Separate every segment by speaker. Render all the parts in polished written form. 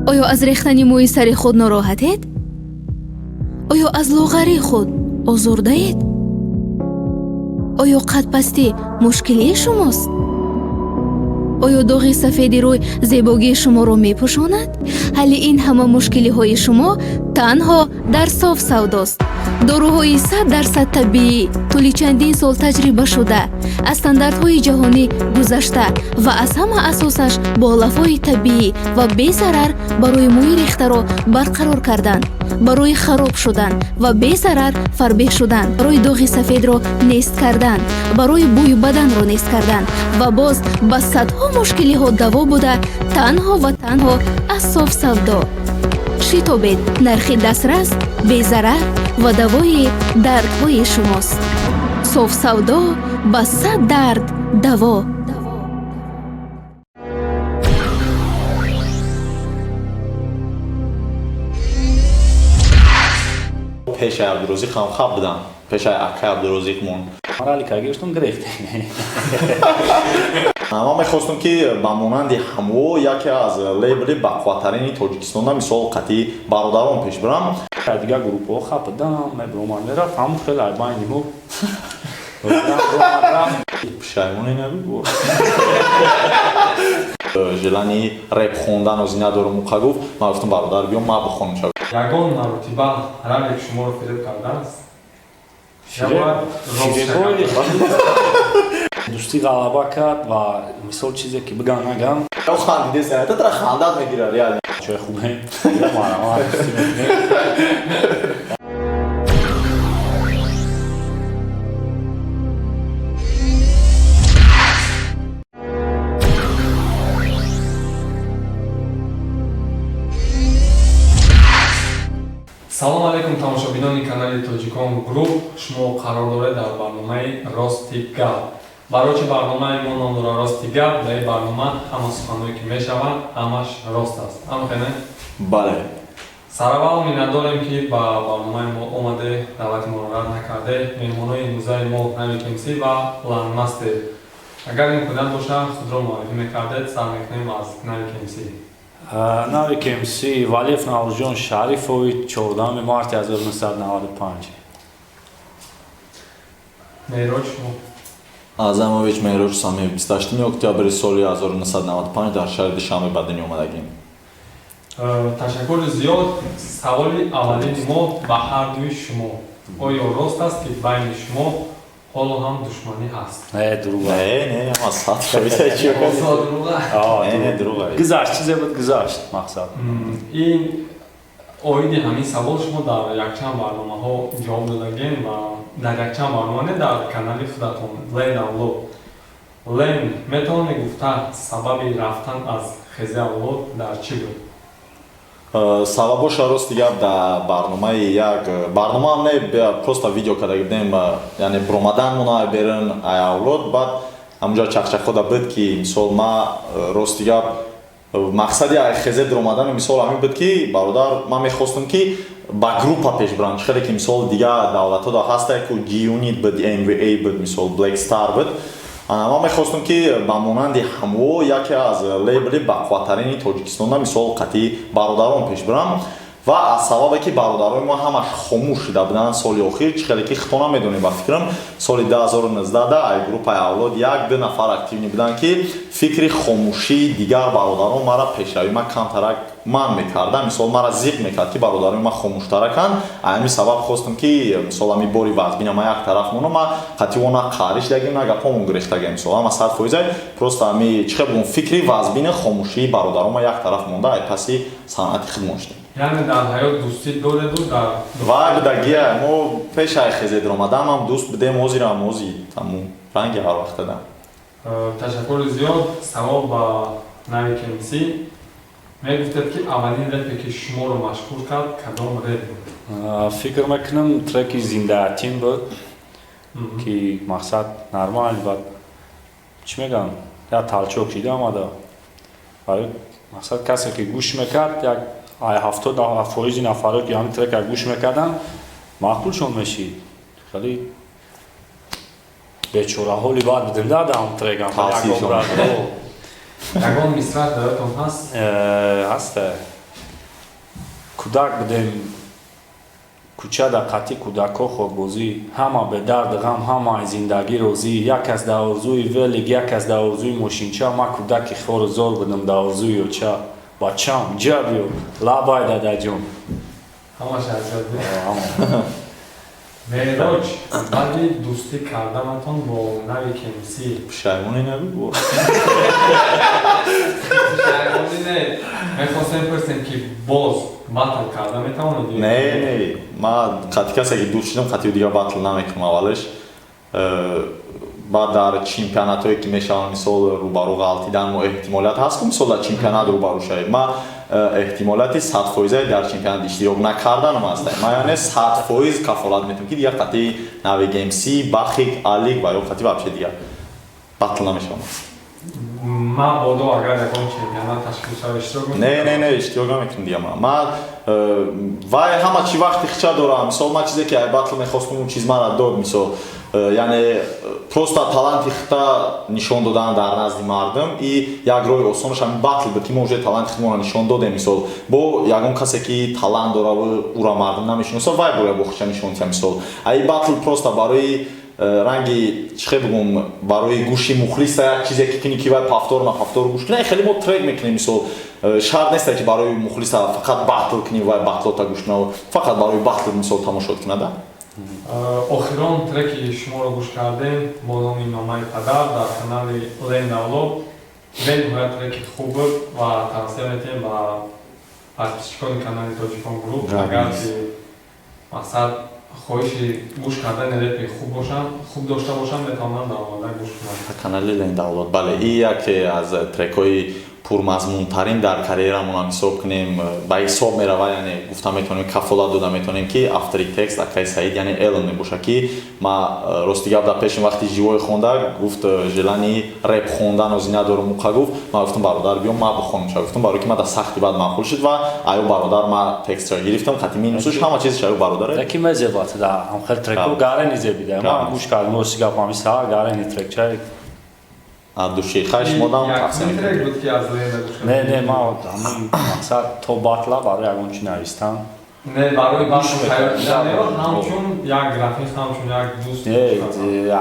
Speaker 1: آیا از ریختن موی سر خود ناراحتید؟ آیا از لاغری خود آزرده اید؟ آیا قد پستی مشکلی شماست؟ آیا داغ سفید روی زیبایی شما را می پوشاند؟ حل این همه مشکلی های شما تنها در صاف سوداست. داروهای 100% طبیعی طول چندین سال تجربه شده، از استانداردهای جهانی گذشته و از همه اساسش با علفهای طبیعی و بی ضرر برای موی ریخته را برقرار کردن، برای خراب شدن و بی ضرر فربه شدن، برای داغ سفید را نیست کردن، برای بوی بدن را نیست کردن و باز با صدها مشکلی ها دوا بوده، تنها و تنها از صاف سودا. شتابید، نرخ دسترس، بی ضرر و دوای دردهای شماست. صاف سودا با 100 درد دوا.
Speaker 2: پێشای عەبدولرۆزیق خام خەب بدەم پێشای ئاکای عەبدولرۆزیقمون
Speaker 3: گرفتم
Speaker 2: ما میخواستم که با مانند همو یکی از لیبل بقواترین تاجیکستان مثال قطعی برادران پیش برم
Speaker 3: دیگه گروپ ها خب بدم برومان میرفت همون خیلی عرباییم
Speaker 2: پشایمونی نبید ژلانی ریپ خوندن از این ندارم موقع گفت ما گفتم برادر بیام ما بخونم شد
Speaker 4: یگان مرتبه رنگ شما رو فریب کرده است.
Speaker 3: دوستی غلبه کرد و مثال چیزی که بگم نگم
Speaker 2: او خندیده سنه تا خندت میگیره ریالی
Speaker 3: چه خوبه
Speaker 4: салом алейкум тамошобинони канали Тоҷикон Груп. Шумо қарор доред дар барномаи Рости гап. Барои чи барномаи мо ном дорад Рости гап, дар ин барнома ҳама суханҳое ки мешаванд ҳамаш рост аст. Ҳамхене?
Speaker 2: бале
Speaker 4: сараввал миннат дорем ки ба барномаи мо омаде, даъватимонро рад накарде. меҳмонои имрӯзаи мо Навик МС ва Ланмасте. агар имконият бошад худро муаррифӣ мекардед, сар мекунем аз Навик МС.
Speaker 3: Навик МС Валиев Наврӯзҷон Шарифович 14 марти 1995.
Speaker 4: меҳроҷ шумо?
Speaker 2: азамович меҳроҷ самиев 28 октябри соли 1995 дар шаҳри душанбе ба дунё омадагим.
Speaker 4: ташаккури зиёд. саволи аввалини мо ба ҳар дуи шумо. оё рост аст ки байни шумо ҳоло ҳам душманӣ ҳаст?
Speaker 3: гузашт чизе буд гузашт мақсад.
Speaker 4: ин оиди ҳамин савол шумо дар якчанд барномаҳо ҷавоб додагем ва дар якчанд барнома не дар канали худатон Лен авлод. Лен метавонед гуфта сабаби рафтан аз хези авлод дар чӣ буд?
Speaker 2: сабабоша рости гап дар барномаи як барномаам не просто видео карда будем яъне бромаданмона берин ай авлод баъд ҳамунҷо чақчақода буд ки мисол ма рости гап мақсади ай хезе дромадан мисол ҳамин буд ки бародар ман мехостам ки ба группа пеш бирам чӣ хеле ки мисол дига давлатҳо да ҳастае ку G-Unit буд MVA буд мисол Black Star буд. ман мехостам ки ба монанди ҳамво яке аз лейбли бақувватарини тоҷикистона мисол қатъи бародарон пеш бирам ва аз сабабе ки бародарои мо ҳамаш хомӯш шуда буданд соли охир чӣ хеле ки хито намедонем ба фикрам соли 2019 ай группаи авлод як ду нафар активни буданд ки фикри хомӯшии дигар бародарон мара пешравӣ ма камтарак ман мекарда мисол мара зиқ мекард ки бародарои ма хомӯштаракан. ҳамин сабаб хостам ки мисол ҳами бори вазбина ма як тараф монам ма қатъиво на қариш дагем на гапомон гирифтагем мисол ҳама 100% просто ҳами чӣ хел бигӯм фикри вазбина хомӯшии бародарон ма як тараф монда ай паси санъати хидмат шудем.
Speaker 4: яъне дар ҳаёт дӯстӣ дореду дар
Speaker 2: вай будагия мо пеши ай хезед ромадам ҳам дӯст будем ҳозирам ҳози тамом ранги ҳар вақтада.
Speaker 4: ташаккури зиёд. савол ба Навик МС. мегуфтед ки аввалин репе ки шуморо машҳур кард кадом реп буд?
Speaker 3: фикр мекунам треки Зиндаатин буд ки мақсад нормал бад чӣ мегӯям як талчок шида омада мақсад касе ки гӯш мекард як 70% нафаро ки ҳамин трека гӯш мекардан маъқулшон мешид. хеле бечораҳоли баъд будем дадам трекам
Speaker 4: ягон мисра даётон ҳаст?
Speaker 3: ҳаста кӯдак будем кӯча дар қатъи кӯдакҳо хокбозӣ ҳама бедарди ғам ҳамаи зиндагӣ розӣ як кас дар орзуи велик як кас дар орзуи мошинча ман кӯдаки хорузор будам дар орзуи ёча бачам ҷабё лабай дадаҷон
Speaker 4: ҳамаш азад меҳроҷ баъди дӯстӣ карданатон бо нави кемсӣ
Speaker 2: пушаймоне нагӯ
Speaker 4: шаймонӣ не мехостем пурсем ки боз батл карда метавонед
Speaker 2: не ман қатъи касе ки дӯст шудам қатъи дигар батл намекунам аввалаш баъд дар чемпионатҳое ки мешаванд мисол рӯбарӯ ғалтидан эҳтимолият ҳаст ки мисол дар чемпионат рӯбарӯ шавед ман эҳтимолияти 100% дар чемпионат иштирок накарданам аст ман яъне 100% кафолат метавонам ки дигар қатъи нави гемси бахик алик ва ё қатъи вообще дигар батл намешавам
Speaker 4: ман бодо агар ягон чемпионат ташкил шава иштирок мекунам
Speaker 2: не иштирок намекунам дигар ман вай ҳама чӣ вақти хича дорам мисол ман чизе ки батл мехостум он чиз мара дод мисол яъне просто таланти хита нишон додан дар назди мардум и як роҳи осонаш ҳамин батл буд ки мо уже таланти хитмонро нишон додем мисол бо ягон касе ки талант дораву ура мардум намешиноса вай бояд бо хича нишон диҳад мисол аи батл просто барои ранги чихе бигум барои гӯши мухлиса як чизе ки кунӣ ки вай пафтор гӯш кунад хеле мо трек мекунем мисол шарт неста ки барои мухлиса фақат батл кунӣ вай батлота гӯш кунад фақат барои батл мисол тамошот кунада
Speaker 4: охирон треки шуморо гӯш кардем бо номи номаи падар дар канали лен давло бениҳоят треки хуб буд ва тавсия метем ба подписчикони канали тоҷикон груп агар ки мақсад хоҳиши гӯш кардани репи хуб дошта бошанд метавонанд дар омада гӯш кунанд
Speaker 2: канали лен давлот бале ин яке аз трекҳои пурмазмунтарин дар карьерамон ҳисоб кунем ба ҳисоб мерава яъне гуфта метавонем кафолат дода метавонем ки автори текст акаи саид яъне элн мебошад ки ман рости гап дар пешин вақти живой хонда гуфт желани реп хондан ози надорум муқа гуфт ман гуфтам бародар биём ман бихонам ша гуфтам барои ки ман дар сахти баъд маъқул шуд ва аю бародар ман текстро гирифтам қатъи минусуш ҳама чиз шаю бародаре
Speaker 3: таки мезебад да ҳамхел треку гарени зебида ман гӯш кардам рости гап ҳами саҳар гарени трекчаи
Speaker 2: души хаш модам тақсим
Speaker 4: трек буд ки аз лен гӯш
Speaker 3: не ман ҳамин мақсад то батла барои ягон чи навистам
Speaker 4: не барои батл ҳамчун як график ҳамчун як дӯст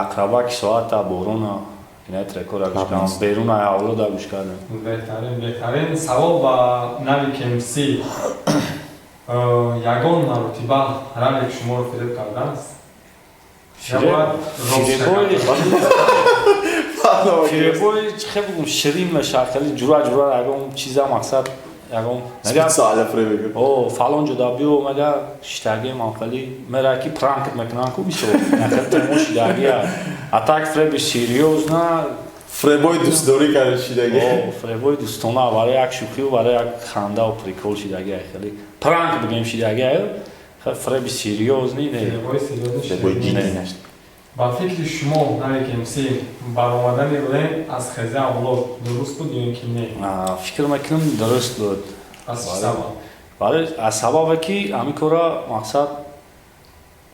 Speaker 3: акрабаки соата борона ина трекора гӯш кардам беруна авлода гӯш кардам
Speaker 4: беҳтарин савол ба нави кемси ягон маротиба равек шуморо фиреб кардааст
Speaker 3: фиребои чихе бугум ширин мешахали ҷура ягон чиза мақсад ягон фалон ҷода биё мага шитаги мақали мера ки пранкт мекунан ку мисол темо шидагия а так фреби серьёзна
Speaker 2: фребои дӯстдорӣ карда шидаги
Speaker 3: фребои дӯстона барои як шӯхиву барои як хандаву прикол шидагия хеле пранк бигем шидагия фреби серьёзни не
Speaker 4: ба фикри шумо нави кемси баромадани лен аз хези авлод дуруст буд ё ин ки не
Speaker 3: фикр мекунам дуруст буд
Speaker 4: аз чӣ сабаб
Speaker 3: бале аз сабабе ки ҳамин кора мақсад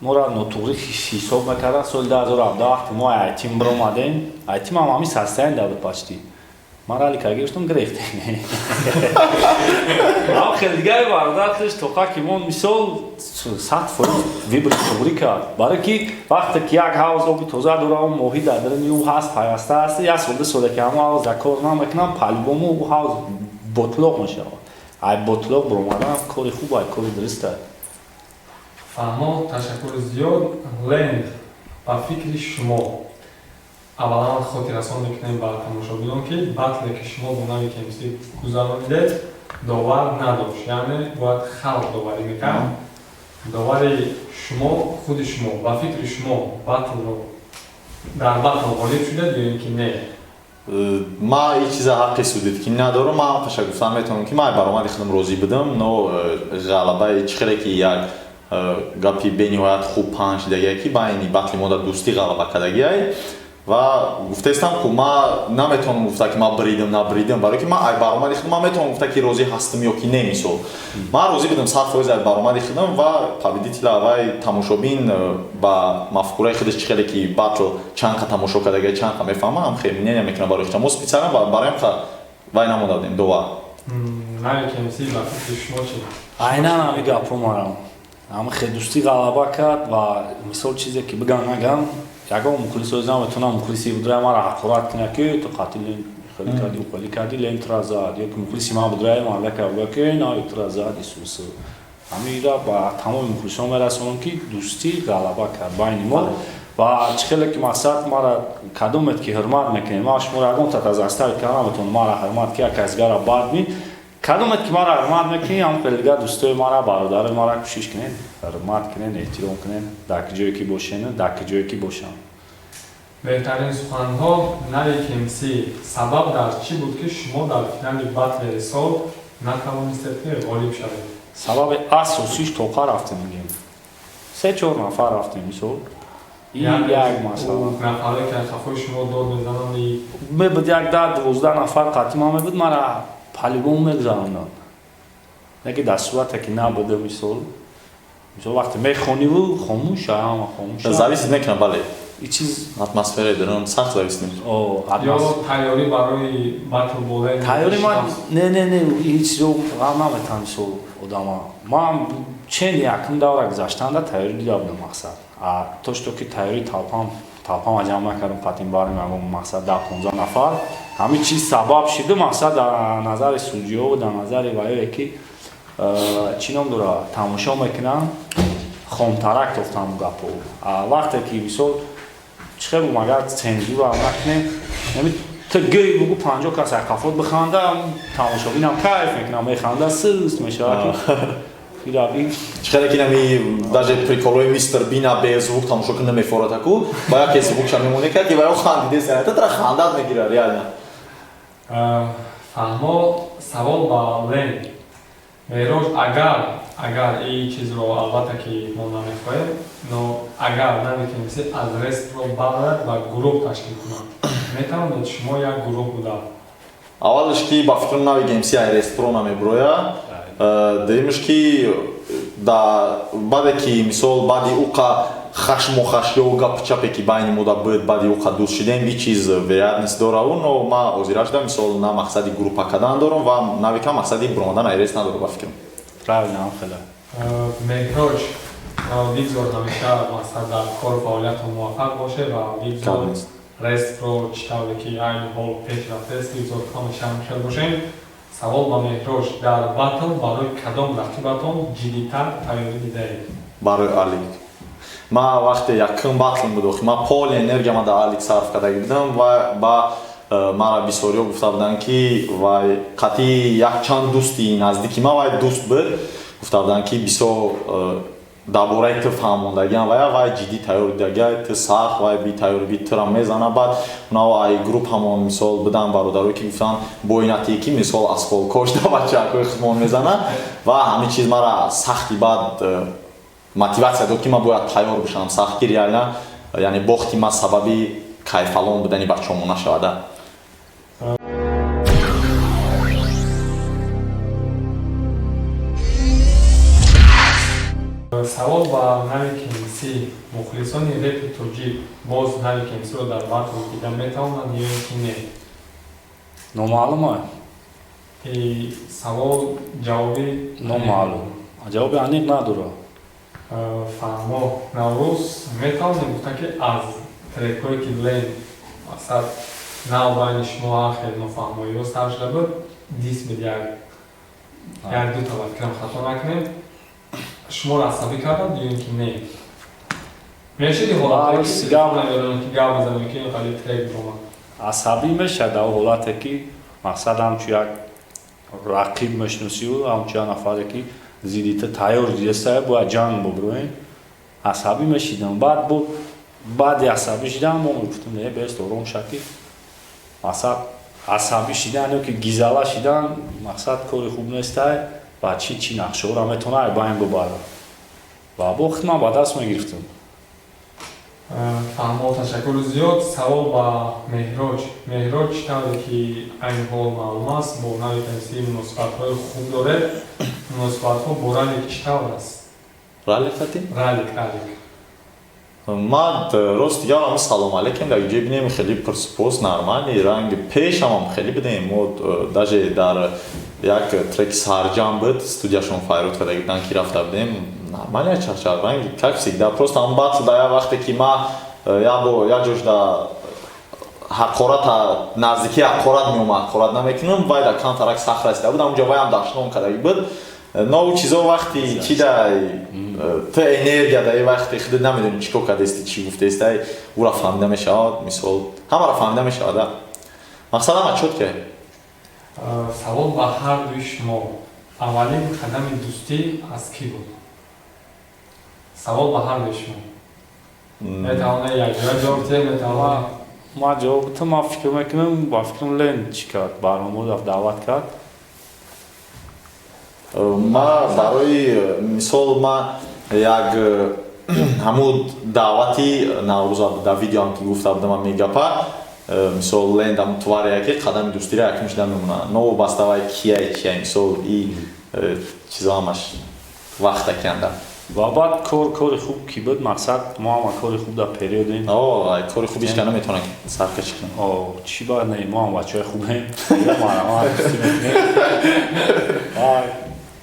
Speaker 3: моро нотуғри ҳисоб мекардан соли 2017 вақти мо айтим биромадем айтим ҳам ҳамин состоянда буд почти ман ралика гирифтам гирехтем ам хел дигари бародар хелеш тоқа ки мон мисол 100% вибри туғри кард барои ки вақте ки як ҳавз оби тоза дора он моҳӣ дар дарини ӯ ҳаст пайваста аст як сол ду соле ки ҳамон ҳавз дар кор намекунам по-любому ӯ ҳавз ботлоқ мешавад ай ботлоқ биромадан кори хуб ай кори дуруста
Speaker 4: фаҳмо ташаккури зиёд лен ба фикри шумо аввалан хотиррасон мекунем ба тамошобинон ки батле ки шумо бо нави кемси гузаронидед довар надошт яъне бояд халқ доварӣ мекард довари шумо худи шумо ба фикри шумо батлро дар батл ғолиб шудед ё ин ки не
Speaker 2: ман ин чиза ҳаққи судид ки надорам ман қаша гуфтан метавонам ки ман баромади худам розӣ будам но ғалабаи чихеле ки як гапи бениҳоят хуб паҳн шидагия ки байни батли мо дар дӯстӣ ғалаба кардагиай ва гуфтаистам ку ман наметавонам гуфта ки ман бридам набридам барои ки ман ай баромади худам ман метавонам гуфта ки розӣ ҳастам ё ки не мисол ман розӣ будам 100% ай баромади худам ва победителя вай тамошобин ба мафкураи худаш чихеле ки батл чанқа тамошо кардагиай чанқа мефаҳма ҳам хел мнения мекунам барои худам мо специалан барои ҳам вай намода будем довар
Speaker 4: навик МС ба фикри шумо чи?
Speaker 3: айнан ҳами гапҳо марам ҳама хедустӣ ғалаба кард ва мисол чизе ки бигам нагам ягон мухлисози наметавонад мухлиси будраи маро ҳақорат кунад ки ту қатил хеле кардӣ ухелӣ кардӣ лен тура зад ё ки мухлиси ман будраи мамлака буга ки на тура зад исӯсу ҳаминро ба тамоми мухлисон мерасонам ки дӯстӣ ғалаба кард байни мо ва чӣ хеле ки мақсад мара кадомет ки ҳурмат мекунем ман шуморо ягон тата заставид ки наметавонам мара ҳурмат ки як казгара бад бин кадомет ки мара ҳурмат мекунем ҳам хеле дигар дӯстои мара бародарои мара кӯшиш кунед ҳурмат кунед эҳтиром кунед дар ки ҷое ки бошем дар ки ҷое ки бошам
Speaker 4: беҳтарин суханҳо навик МС сабаб дар чӣ буд ки шумо дар финали батлери сол натавонистед ки ғолиб шавед?
Speaker 3: сабаби асосиш тоқа рафтем мегем 3-4 нафар рафтем мисол як масъала
Speaker 4: нафаре ки хафои шумо дод мезананд
Speaker 3: мебуд як 10-12 нафар қатима мебуд мара полигон мегзаронанд яке дар сурате ки набуда мисол вақте мехониву хомӯш ҳама хомӯш
Speaker 2: зависит мекунад бале
Speaker 3: и чиз
Speaker 2: атмосфераи дарон сахт зависит мекунад
Speaker 4: ё тайёрӣ барои батл болаи
Speaker 3: тайёрӣ ман не ҳеҷ ҷо ғам наметавонам мисол одама ман чен якум давра гузаштанда тайёрӣ дида будам мақсад то что ки тайёрӣ талпама ҷамъ накардам қатин барем ягон мақсад 10-15 нафар ҳамин чиз сабаб шуда мақсад дар назари судиёву дар назари ваёе ки чӣ ном дорад тамошо мекунам хомтарак тофтам гапо вақте ки мисол чӣ хел агар цензура накунем то гӯй бугу 50 кас якафот биханда тамошобинам кайф мекунам механда суст мешавад
Speaker 2: чӣ хеле ки нами даже приколои мистер бина беззвук тамошо кунда мефорадаку ба яке звукша мемоне ки ваё хандидеса тара хандат мегирад реально
Speaker 4: фаҳмо савол ба лен меҳроҷ агар ин чизро албатта ки мо намехоҳем но агар навик МС аз рестро барояд ва гурӯҳ ташкил кунад метавонед шумо як гурӯҳ буда
Speaker 2: аввалш ки ба фикрам навик МС ай ресторон намеброя дуюмаш ки баъде ки мисол баъди уқа хашмохашиёву гапчапе ки байни мо буд баъди уқа дӯст шидем ин чиз вероятност дораву но ма озира шудам мисол на мақсади группа кардан дорам ва навикам мақсади бромадан ай рест надорам ба фикрам
Speaker 3: правильно хеле
Speaker 4: меҳроҷ бигзор ҳамеша мақсад дар кор фаъолияту муваффақ боше ва бигзор рестро чӣ тавре ки айни ҳол пеш рафтааст бигзор ҳамеша мушад бошем савол ба меҳроҷ дар батл барои кадом рақибатон ҷиддитар тайёрӣ дидаед
Speaker 2: барои алик ман вақте якум батлим будохи ман поли энергияма дар алик сарф кардаги будам ва ба мара бисёриҳо гуфта буданд ки вай қатъи якчанд дӯсти наздики ман вай дӯст буд гуфта буданд ки бисёр дар бораи ту фаҳмондагиам вай ҷиддӣ тайёр дидагиа ту сахт вай битайёрӣ би тура мезана баъд навай группамон мисол буданд бародарое ки гуфтанд бо инати ки мисол асфолкош да бачаҳои хизмон мезана ва ҳамин чиз мара сахти баъд мотиватсия дод ки ман бояд тайёр бошам сахт ки реально яъне бохти ман сабаби кайфалон будани бачаҳомо нашавада
Speaker 4: савол ба навик МС мухлисони репи тоҷик боз навик МСро дар батл дида метавонанд ё ки не
Speaker 3: номаълума
Speaker 4: савол ҷавоби
Speaker 3: номаълум ҷавоби аниқ надорад
Speaker 4: фаҳмо наврӯз метавонем гуфта ки аз трекҳое ки лен масад нав байни шумо хеле нофаҳмоиро сар шуда буд дисмид як ду та фикрам хато накунем шуморо асабӣ кардад ё ин ки не мешуди ҳолате ки гап мезанем ки қали трек бомад
Speaker 3: асабӣ мешад дар ҳолате ки мақсад ҳамчун як рақиб мешиносиву ҳамчун як нафаре ки зидди ту тайёр дидастае бояд ҷанг бубироем асабӣ мешидам баъди асабӣ шидан мо мегуфтем не бест ором шаки мақсад асабӣ шидан ё ки гизала шидан мақсад кори хуб нестае ва чӣ нақшаҳоро метавонад байн бубарад ва бохт ман ба даст мегирифтем
Speaker 4: фаҳмо ташаккури зиёд савол ба меҳроҷ чӣ тавре ки айни ҳол маълум аст бо навик МС муносибатҳои хуб доред муносибатҳо бо ралик чӣ тавр аст
Speaker 2: ралик хати
Speaker 4: ралик
Speaker 2: ман рост дигар ҳама салом алейкум дар ҷои бинем хеле пурсупос нормали ранги пешам ҳам хеле будем мо даже дар як треки Сарджан буд, студияшон Файрут кардагидан ки рафта будем, нормально чарчарбанги, как всегда, просто он батл да я вақте ки ма я ҷош да ҳақорат наздики ҳақорат меомад, ҳақорат намекунам, вай да кантарак сахт расида буд, ҳамунҷо вай ҳам дашном кардаги буд. Но чизо вақти чи да ту энергия да вақти худ намедонӣ чӣ кор кардасти, чӣ гуфтаисти, ура фаҳмида мешавад, мисол ҳамаро фаҳмида мешавад. Мақсад ҳама чот ки
Speaker 4: савол ба ҳар дуи шумо аввалин қадами дӯстӣ аз кӣ буд? Савол ба ҳар дуи шумо. Метавонед якҷоя ҷавоб диҳед, метавонед
Speaker 3: ма ҷавоб ма фикр мекунам, ба фикрам Лен чӣ кард, барномаро рафт даъват кард.
Speaker 2: ма барои мисол ма як ҳамун даъвати наврӯза дар видеоам ки гуфта будам мегапа, мисол Лен дар мутвария ки қадами дӯстиро якум шуда мемона, новобаста вай кияй чия, мисол и чизо ҳамаш вақта канда.
Speaker 3: Ва баъд кори хуб ки буд, мақсад мо ҳама кори хуб дар периодем.
Speaker 2: Кори хубиш ка наметавонам саркашӣ кунам.
Speaker 3: Чӣ ба не, мо ҳам бачаҳои хубем.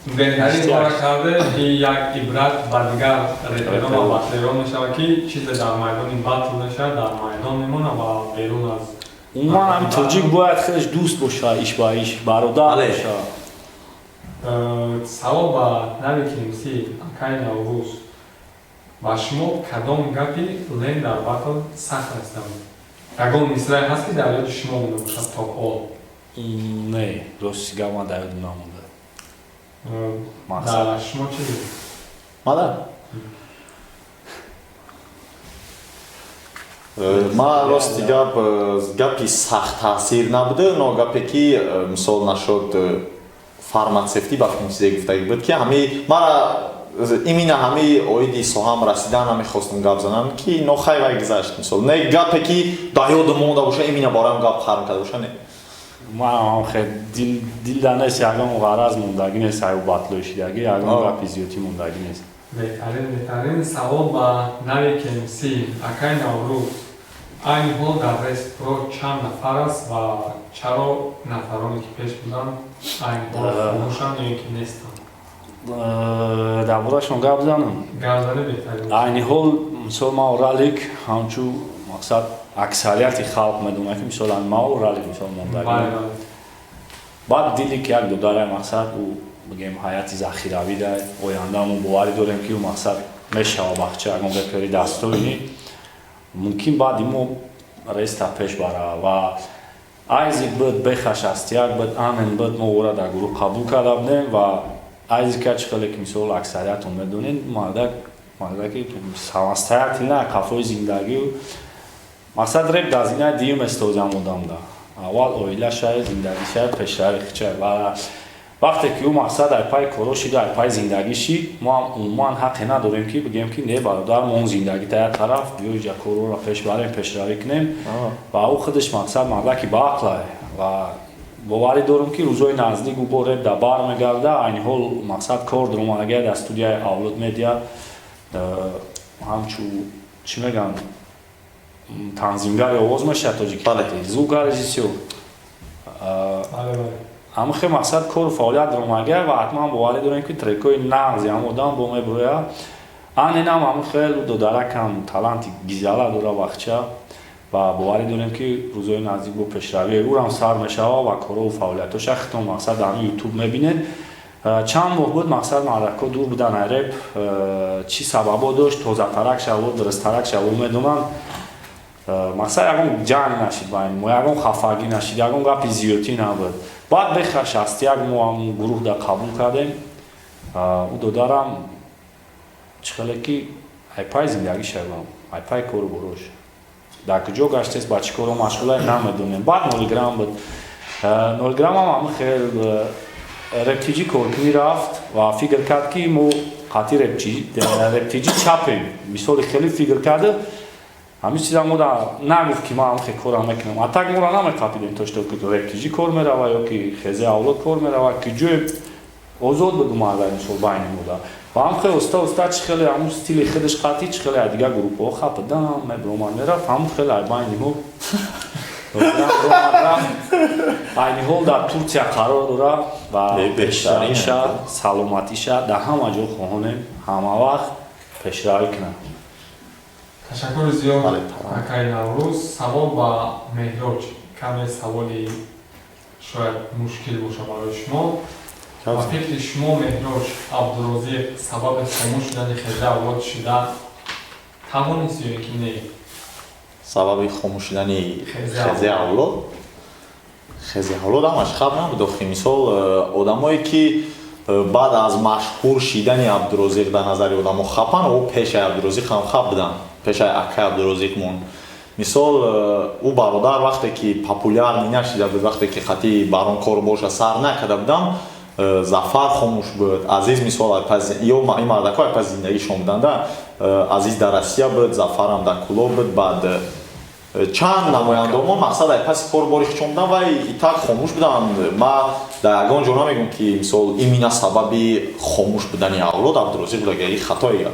Speaker 4: беҳтарин кора карде ки як ибрат ба дигар реперон ва батлерон мешавад ки чизе дар майдони батл мешавад, дар майдон мемона ва берун аз
Speaker 3: умуман ҳам тоҷик бояд хелеш дӯст боша, иш ба иш, бародар боша.
Speaker 4: савол ба нави кимсӣ Акай Наврӯз, ба шумо кадом гапи Лен дар батл сахт расида буд? Ягон мисрае ҳаст ки дар ёди шумо монда бошад то ҳол?
Speaker 3: Не, рости гап ман дар ёдим намонда.
Speaker 4: Дар шумо чӣ буд?
Speaker 2: Мада? ма рости гапи сахт таъсир набуда, но гапе ки мисол нашуд фармацевтӣ ба фикрам чизе гуфтагӣ буд ки мара имина ҳами оиди соҳам расидан намехостам гап занам ки нохай вай гузашт, мисол не гапе ки дар ёдам монда боша, имина бораам гап харм карда боша, не.
Speaker 3: Ман хел дилда нест ягон ғараз мондагӣ нест, ҳайо батлои шидагӣ ягон гапи зиёдӣ мондагӣ нест.
Speaker 4: Беҳтарин савол ба нави KMC Акай Наврӯз, айни ҳол дар рестро чанд нафар аст ва чаро нафароне ки пеш буданд айни ҳол хомӯшанд ё ин ки нестанд?
Speaker 3: Дар борашон гап занам?
Speaker 4: Гап зани беҳтарин.
Speaker 3: Айни ҳол мисол ма ралик ҳамчу мақсад аксарияти халқ медонад ки мисол ма ралик мисол мондагӣ. баъд дили ки як додарай мақсад ӯ бигем ҳайати захиравӣ дай оянда мо боварӣ дорем ки ӯ мақсад мешава бахча ягон репери дастоини мумкин баъди мо реста пеш бара ва айзи буд бехашастияк буд амин буд мо ора дар гурӯҳ қабул карда будем ва айзи ка чӣ хеле ки мисол аксариятон медонед мардаки самастаяти на қафои зиндагӣ мақсад реп дар зиндаи диюм истозам одамда аввал оила шаед зиндагӣ шаед пешравӣ хичай ва вақте ки ӯ мақсад ай пай коро шида ай пай зиндагӣ шид мо ҳам умуман ҳаққе надорем ки бигем ки не бародар мо он зиндагита як тараф биёй ҷа короро пеш барем пешравӣ кунем ва ӯ худаш мақсад мардаки баақлае ва боварӣ дорам ки рӯзои наздик ӯ бо реп дар бар мегарда айни ҳол мақсад кор дуроманагия дар студияи Авлод Медиа ҳамчу чӣ мегӯям танзимгари овоз мешавад тоҷикистон, звукар режиссёр. ҳама хел мақсад кору фаъолият дуромагия ва ҳатман боварӣ дорем ки трекҳои нағзи ҳам одам бо меброяд. анинам ҳама хел додаракам таланти гизала дора бахча ва боварӣ дорем ки рӯзои наздик бо пешравии ӯрам сар мешава ва кору фаъолиятоша хитон мақсад дар ютуб мебинед. чанд моҳ буд мақсад маҳрако дур будан ай реп чӣ сабабо дошт тозатарак шавод дурусттарак шавод медонам мақсад ягон ҷанг нашид байни мо ягон хафагӣ нашид ягон гапи зиёдӣ набуд баъд бехашастияк мо ҳам гурӯҳ да қабул кардем ӯ додарам чӣ хеле ки айпай зиндагӣ шавам айпай кору борош дар куҷо гаштест ба чӣ коро машғулае намедонем баъд нолиграм буд нолиграмам ҳама хел рептиҷӣ коркунӣ рафт ва фикр кард ки мо қатъи рептиҷӣ чапем мисоли хеле фикр карда ҳамин чиза мо нагуфт ки ман хе корам мекунам а так моро намеқапидем тошто ки рептиҷӣ кор мерава ё ки хези авлод кор мерава ки ҷое озод буд умарда мисол байни мода ва ҳам хел оста чӣ хеле ҳамун стили худаш қатъӣ чӣ хеле ай дигар группаҳо хапидан мебромад мерафт ҳамун хеле ай байни мо айни ҳол дар Турсия қарор дорад ва
Speaker 2: бештарин
Speaker 3: пешравиша саломатиша дар ҳама ҷо хоҳонем ҳама вақт пешравӣ кунад.
Speaker 4: Ташаккури зиёд
Speaker 2: Бале,
Speaker 4: акаи Наврӯз. Савол ба Меҳроҷ, каме саволи шояд мушкил боша барои шумо. Ба фикри шумо Меҳроҷ Абдурозиев сабаби хомӯш шудани хеза авлод шуда тавонист ё ин ки не?
Speaker 2: сабаби хомӯш шудани хези авлод ҳамаш хаб набуд. охи мисол одамое ки баъд аз машҳур шидани Абдурозиқ дар назари одамо хапан ӯ пешаи Абдурозиқ ҳам хаб будан, пешаи акаи Абдурозиқ мон. мисол ӯ бародар вақте ки популярӣ нашида буд, вақте ки хати бар он кор боша сар накарда будам, Зафар хомӯш буд, Азиз мисол ё ин мардако айпас зиндагишон буданда, Азиз дар Россия буд, Зафарам дар Куло буд, баъд чанд намояндомон мақсад айпаси кор борихчон будан вай итак хомӯш будан. ма дар ягон ҷо намегӯм ки мисол имина сабаби хомӯш будани авлод Абдурозиқ буд, агар ин хатое.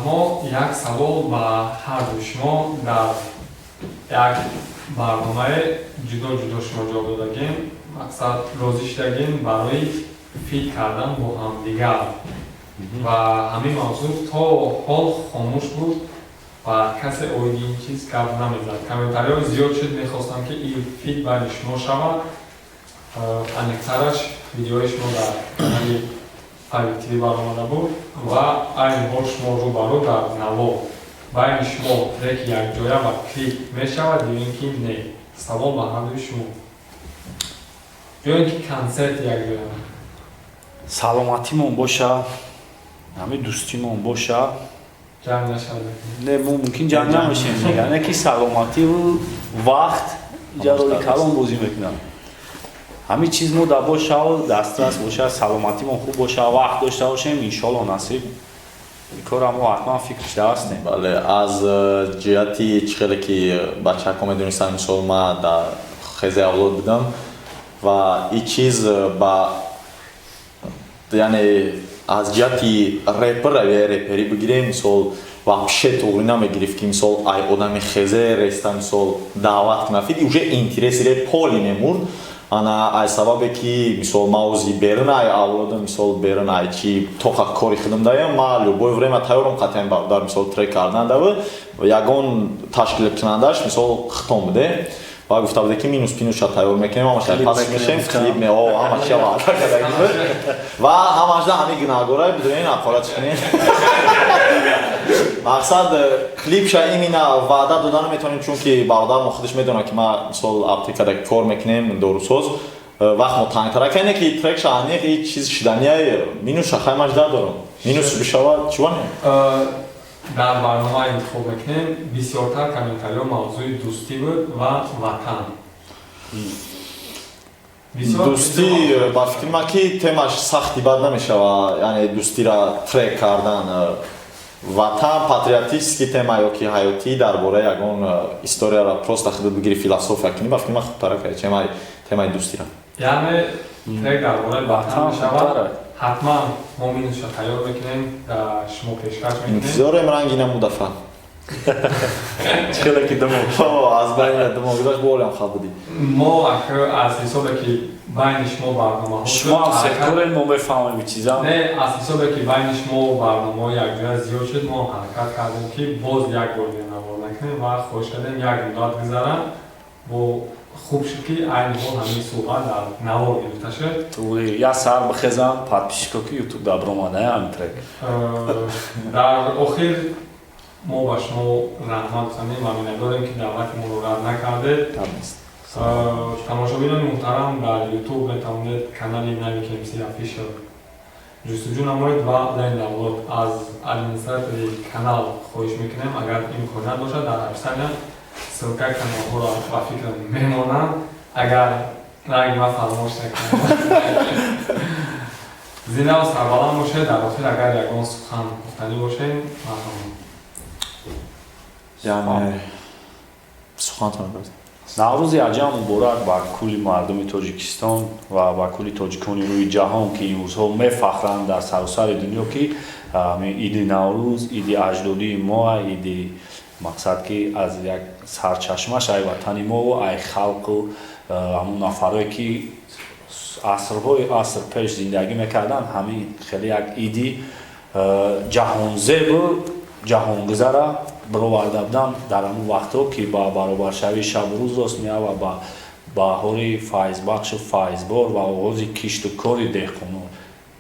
Speaker 4: Мо як савол ба ҳарду шумо дар як барномае ҷудо шумо ҷавоб додагем, мақсад розӣ шудагем барои фит кардан бо ҳамдигар ва ҳамин мавзӯъ то ҳол хомӯш буд ва касе оиди ин чиз гап намезад. Комментариҳо зиёд шуд, мехостам ки ин фит байни шумо шавад. Аниқтараш видеои шумо дар канали Файв ТВ баромада буд ва айни ҳол шумо рӯ ба рӯ дар наво байни шумо треки якҷоя ва клип мешавад ё ин ки не? Савол ба ҳардуи шумо. ё ин ки консерт якҷоя?
Speaker 3: саломатимон боша, ҳамин дӯстимон боша.
Speaker 4: Ҷамъ нашавад?
Speaker 3: Не, мо мумкин ҷамъ намешем дигар, не ки саломативу вақт ҷарои калон бозӣ мекунад. ҳамин чиз мо дар боша, дастрас боша, саломатимон хуб боша, вақт дошта бошем, иншоалло насиб. ин кора мо ҳатман фикршуда ҳастем.
Speaker 2: бале, аз ҷиҳати чӣ хеле ки бачаҳако медонистанд, мисол ман дар хези авлод будам ва ин чиз ба яъне аз ҷиҳати репери бигирем, мисол вообще тоғри намегирифт ки мисол ай одами хезе реста мисол даъват кунафид уже интереси поли мемурд. ана ай сабабе ки мисол ма ози берун ай авлодам мисол берун ай чи тоқа кори худам даям, ма любое время тайёрам қатъан дар мисол трек кардан да ягон ташкил кунандаш мисол хитом буде ва гуфта буде ки минус пинуша тайёр мекунем, ҳамаш пас мешем клип ме ҳамаш ваъда кардаги буд ва ҳамаш да ҳамин гунаҳгорай бидунен ақолат кунем. мақсад клипша имина ваъда дода наметавонем, чунки бародар мо худаш медонад ки ма мисол аптекадаги кор мекунем дорусоз, вақт мо тангтара кане ки трекша аниқ ин чиз шиданияй минуша хаймаш да дорам, минус бишавад чуване.
Speaker 4: дар барномаи интихоб мекунем бисёртар комментариҳо мавзӯи дӯстӣ буд ва ватан.
Speaker 2: дӯстӣ ба фикри ман ки темаш сахти бад намешавад, яъне дӯстиро трек кардан. ватан патриотически тема ё ки ҳаётӣ дар бораи ягон историяро просто худо бигири философия кунӣ, ба фикри ман хубтара кардӣ темаи дӯстиро.
Speaker 4: яъне трек дар бораи ватан мешавад, ҳатман мо минусша тайёр мекунем, шумо пешкаш мекунем.
Speaker 2: интизорем рангина мудафа.
Speaker 3: хеле ки дамо
Speaker 2: аз байни дамогидаш болям хабуди.
Speaker 4: мо аз ҳисобе ки байни шумо барномаҳо
Speaker 3: шумо ҳам сектора мо бефаҳмем чиза.
Speaker 4: Не, аз ҳисобе ки байни шумо барномаҳо якҷоя зиёд шуд, мо ҳаракат кардем ки боз як бор навор накунем ва хоҳиш кардем як муддат гузарад. бо хуб шуд ки айни ҳол ҳамин суҳбат дар навор гирифта шуд.
Speaker 3: я сар бихезам подписчико ки ютуб дар бромадаи ҳамин трек.
Speaker 4: дар охир мо ба шумо раҳмат гузарем ва миннатдорем ки даъвати моро рад накардед. тамошобинони муҳтарам, дар ютуб метавонед канали Navi KMC Official ҷустуҷӯ намоед ва Land Avlod. аз администратори канал хоҳиш мекунем, агар имконият бошад дар описания ссилкаи каналҳоро ба фикрам мемонад, агар ранги ва фармош накунем. зинда ва сарбаланд бошед. дар охир агар ягон сухан гуфтанӣ бошед марҳамат.
Speaker 2: яъне сухантон гӯед.
Speaker 3: наврӯзи аҷам муборак ба кулли мардуми тоҷикистон ва ба кулли тоҷикони рӯи ҷаҳон ки имрӯзҳо мефахранд дар саросари дунё ки иди наврӯз, иди аҷдодии мо, иди мақсад ки аз як сарчашмаш ай ватани мову ай халқу ҳамун нафарое ки асрҳои аср пеш зиндагӣ мекарданд ҳамин хеле як иди ҷаҳонзебу ҷаҳонгузара бароварда буданд дар ҳамун вақтҳо ки ба баробаршавии шабу рӯз рост меява ба баҳори файзбахшу файзбор ва оғози кишту кори деҳқонон.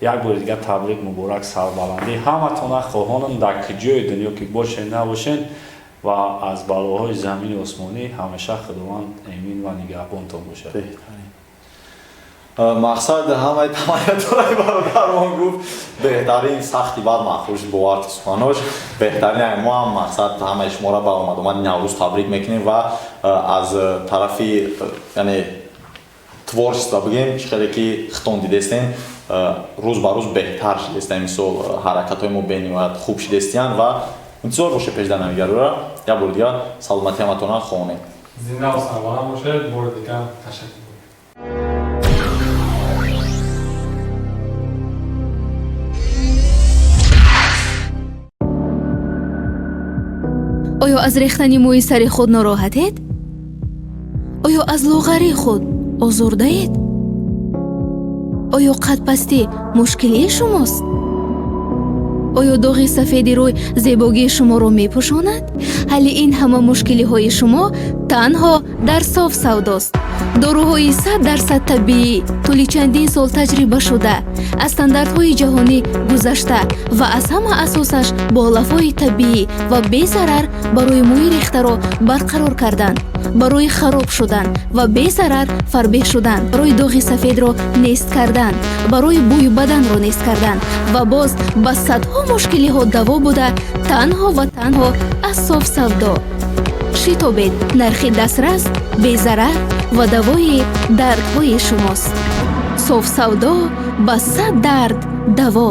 Speaker 3: як бори дигар табрик муборак сарбаландӣ ҳаматона хоҳонам дар куҷои дунё ки бошен набошен ва аз балоҳои замини осмонӣ ҳамеша худованд эмин ва нигаҳбонтон бошад.
Speaker 2: мақсад ҳамаи таманиятонаи бародарон гуфт беҳтарин сахти бад махуш боварти суханош беҳтарин мо ҳам мақсад ҳамаи шуморо ба омадомади наврӯз табрик мекунем ва аз тарафи яъне творчество бигем чӣ хеле ки хитон дидестен рӯз ба рӯз беҳтар шидестен мисол ҳаракатҳои мо бениҳоят хуб шидестиянд ва интизор бошед пешда навигарора як бори дигар саломатии ҳаматона хоҳонем.
Speaker 4: зинда ва сарбаланд бошед. бори дигар ташаккур.
Speaker 1: оё аз рехтани мӯи сари худ нороҳатед? оё аз лоғарии худ озурдаед? оё қадпастӣ мушкилии шумост? оё доғи сафеди рӯй зебогии шуморо мепӯшонад? ҳалли ин ҳама мушкилиҳои шумо танҳо дар соф савдост. дорӯҳои 100% табиӣ, тӯли чандин сол таҷриба шуда, аз стандартҳои ҷаҳонӣ гузашта ва аз ҳама асосаш бо лафои табиӣ ва безарар барои мӯи рехтаро барқарор кардан, барои хароб шудан ва безарар фарбеҳ шудан, барои доғи сафедро нест кардан, барои бӯи баданро нест кардан ва боз ба садҳо мушкилиҳо даво буда танҳо ва танҳо аз соф савдо. шитобед, нархи дастрас, безарар ва давои дардҳои шумост. соф савдо ба 100 дард даво.